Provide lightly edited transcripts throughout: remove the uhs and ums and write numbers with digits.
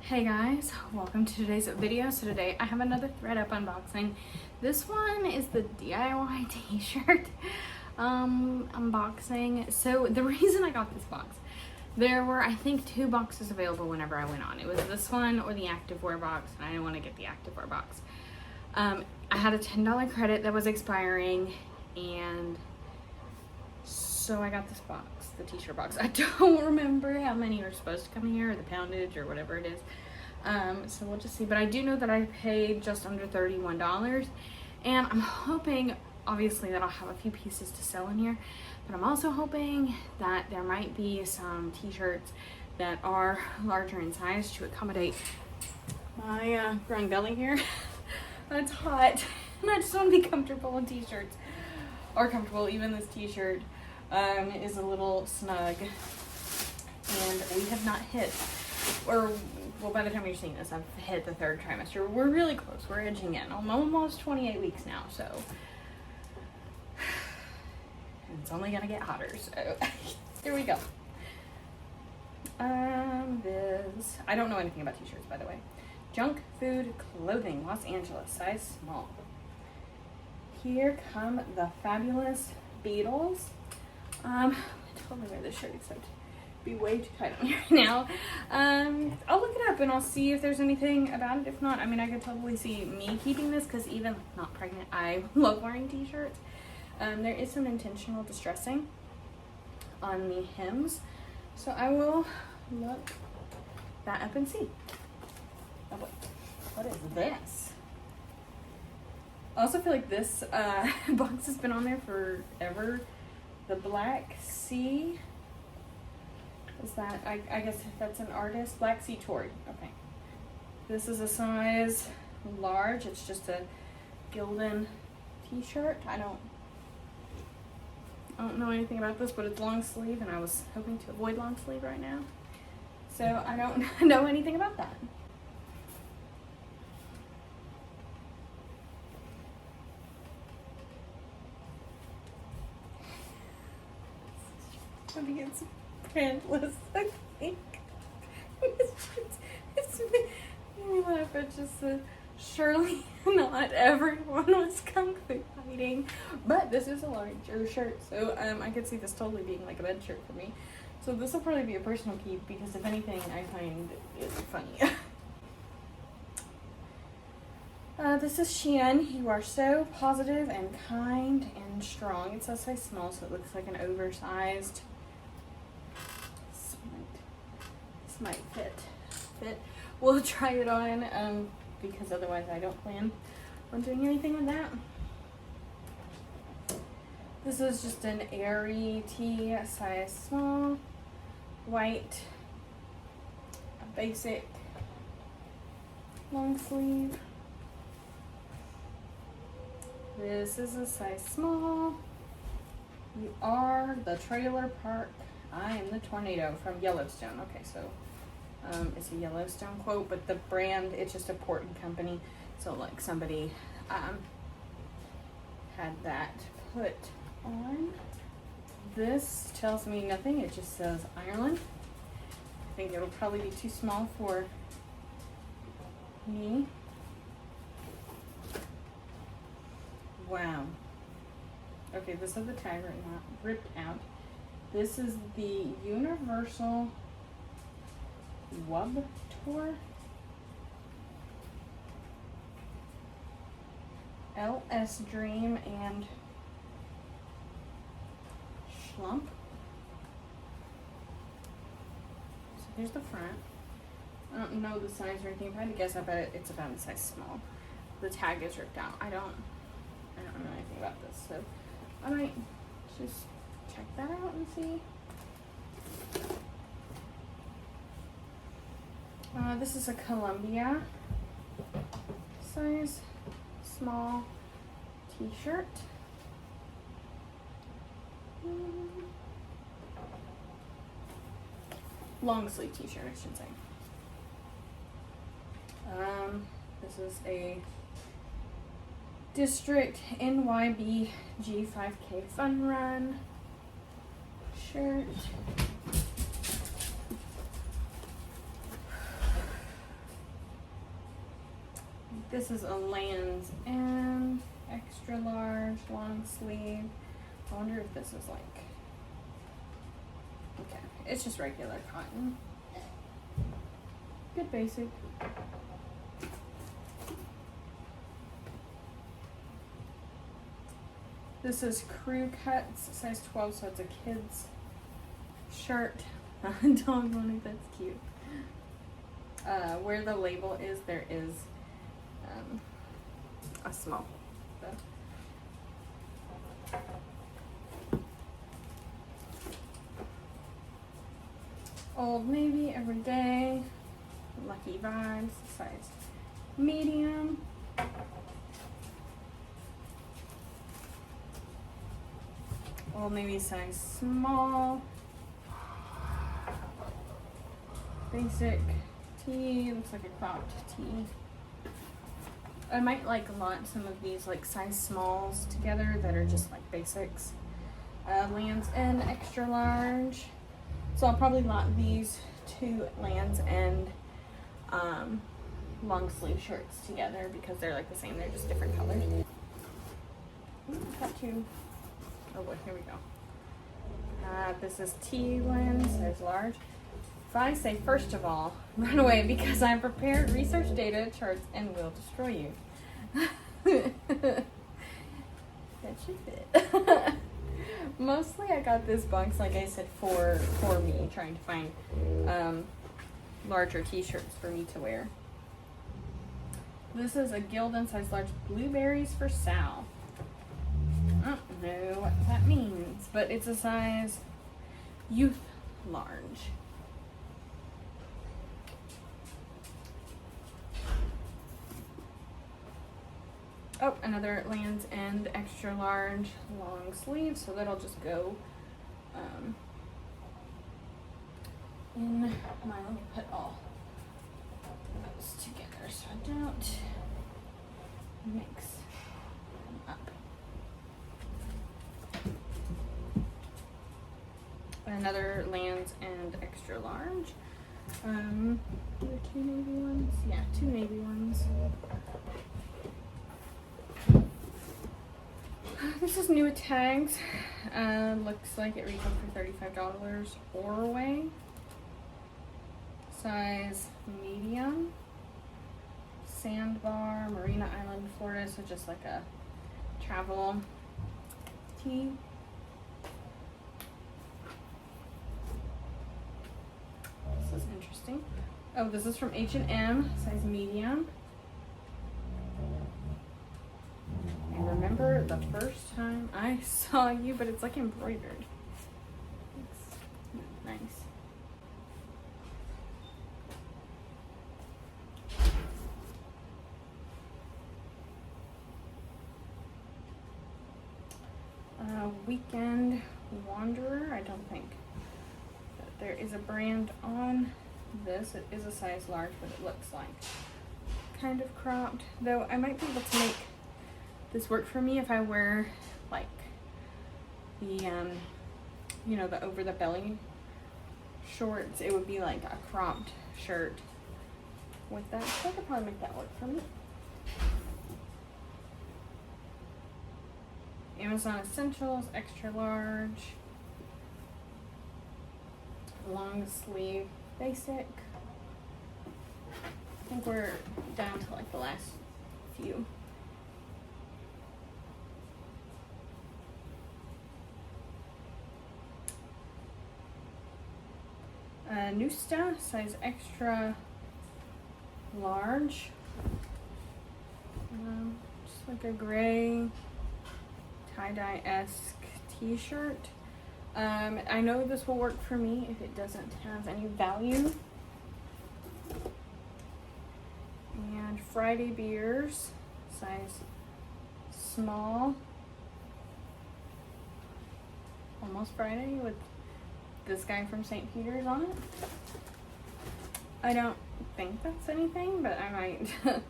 Hey guys, welcome to today's video. So today I have another ThredUp unboxing. This one is the DIY t-shirt unboxing. So the reason I got this box, there were I think 2 boxes available whenever I went on. It was this one or the activewear box, and I didn't want to get the activewear box. I had a $10 credit that was expiring, and so I got this box, the t-shirt box. I don't remember how many are supposed to come here, or the poundage, or whatever it is. So we'll just see. But I do know that I paid just under $31. And I'm hoping, obviously, that I'll have a few pieces to sell in here. But I'm also hoping that there might be some t-shirts that are larger in size to accommodate my growing belly here. It's hot. And I just want to be comfortable in t-shirts. Or comfortable, even this t-shirt. Is a little snug, and we have not hit, or well, by the time you're seeing this, I've hit the 3rd trimester. We're really close. We're edging in. I'm almost 28 weeks now, so it's only gonna get hotter. So here we go. This, I don't know anything about t-shirts, by the way. Junk Food Clothing, Los Angeles, size small. Here come the fabulous Beatles. I totally wear this shirt except be way too tight on me right now. I'll look it up and I'll see if there's anything about it. If not, I mean, I could totally see me keeping this because even not pregnant, I love wearing t-shirts. There is some intentional distressing on the hems, so I will look that up and see. Oh, what is this? I also feel like this box has been on there forever. The Black Sea, is that, I guess that's an artist, Black Sea Tory, okay. This is a size large, it's just a Gildan t-shirt. I don't know anything about this, but it's long sleeve, and I was hoping to avoid long sleeve right now. So I don't know anything about that. I think it's printless, I think. It's made me laugh. It's just surely not everyone was kung fu fighting. But this is a larger shirt, so I could see this totally being like a bed shirt for me. So this will probably be a personal keep because if anything I find it funny. This is Shein. You are so positive and kind and strong. It says size small, so it looks like an oversized. This might fit. We'll try it on because otherwise I don't plan on doing anything with that. This is just an airy tee, size small, white, a basic long sleeve. This is a size small. You are the trailer park. I am the tornado from Yellowstone. Okay, so it's a Yellowstone quote, but the brand, it's just a Portland company. So like somebody had that put on. This tells me nothing. It just says Ireland. I think it'll probably be too small for me. Wow. Okay, this is the tag right now, ripped out. This is the Universal Wub Tour. LS Dream and Schlump. So here's the front. I don't know the size or anything. If I had to guess, I bet it's about a size small. The tag is ripped out. I don't know anything about this, so I might just check that out and see. This is a Columbia size small t-shirt. Long sleeve t-shirt, I should say. This is a District NYB G5K Fun Run shirt. This is a Lands End extra large long sleeve. I wonder if this is like, okay, it's just regular cotton. Good basic. This is Crew Cuts, size 12, so it's a kid's shirt. Dog one, that's cute. Where the label is, there is a small. Old Navy Everyday, Lucky Vibes, size medium. Old Navy size small. Basic tee, looks like a cropped tee. I might like lot some of these like size smalls together that are just like basics. Lands End extra large. So I'll probably lot these two Lands End long sleeve shirts together because they're like the same, they're just different colors. Ooh, got two. Oh boy, here we go. This is T Lands, size large. If I say first of all, run away because I prepared research data, charts, and will destroy you. That should fit. Mostly I got this box, like I said, for me, trying to find larger t-shirts for me to wear. This is a Gildan size large blueberries for Sal. I don't know what that means, but it's a size youth large. Oh, another Lands End extra large long sleeve, so that'll just go in my, let me put all those together so I don't mix them up. Another Lands End extra large. There are two navy ones. Yeah, two navy ones. This is new with tags. Looks like it retailed for $35 or away. Size medium. Sandbar, Marina Island, Florida. So just like a travel tee. This is interesting. Oh, this is from H&M, size medium. I remember the first time I saw you, but it's like embroidered. It's nice. Weekend Wanderer. I don't think that there is a brand on this. It is a size large, but it looks like kind of cropped. Though I might be able to make this work for me if I wear like the you know, the over the belly shorts. It would be like a cropped shirt with that. So I could probably make that work for me. Amazon Essentials extra large long sleeve basic. I think we're down to like the last few. Nusta, size extra large. Just like a gray tie-dye-esque t-shirt. I know this will work for me if it doesn't have any value. And Friday Beers, size small. Almost Friday with this guy from St. Peter's on it. I don't think that's anything, but I might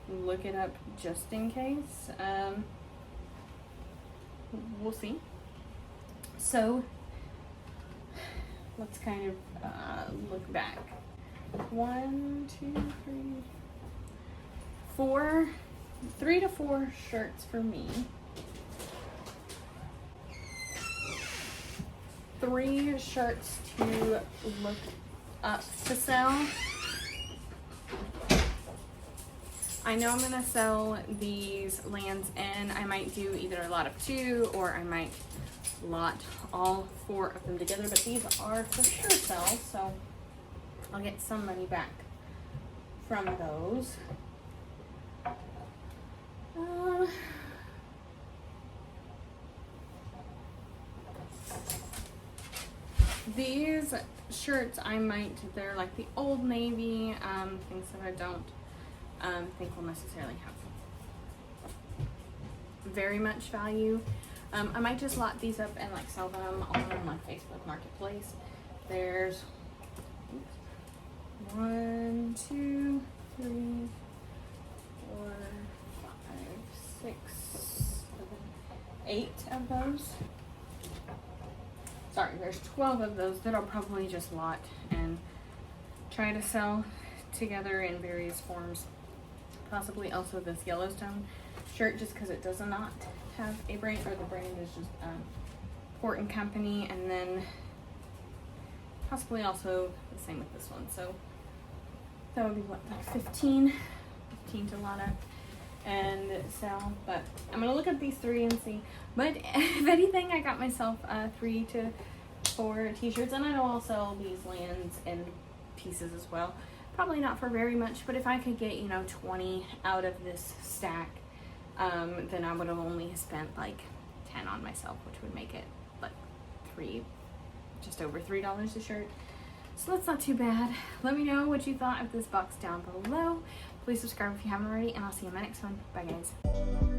look it up just in case. We'll see. So let's kind of look back. 1, 2, 3, 3 to 4 shirts for me. 3 shirts to look up to sell. I know I'm gonna sell these Lands End. I might do either a lot of 2 or I might lot all 4 of them together, but these are for sure sell, so I'll get some money back from those. These shirts they're like the Old Navy, things that I don't think will necessarily have very much value. I might just lot these up and like sell them on my Facebook Marketplace. There's 1, 2, 3, 4, 5, 6, 7, 8 of those. Sorry, there's 12 of those that I'll probably just lot and try to sell together in various forms. Possibly also this Yellowstone shirt, just because it does not have a brand, or the brand is just Port and Company, and then possibly also the same with this one. So that would be what, like 15 to lot up and sell. But I'm gonna look at these 3 and see. But if anything, I got myself 3 to 4 t-shirts, and I know I'll sell these Lands End pieces as well. Probably not for very much, but if I could get, 20 out of this stack, then I would have only spent like 10 on myself, which would make it like just over $3 a shirt. So that's not too bad. Let me know what you thought of this box down below. Please subscribe if you haven't already, and I'll see you in my next one. Bye guys.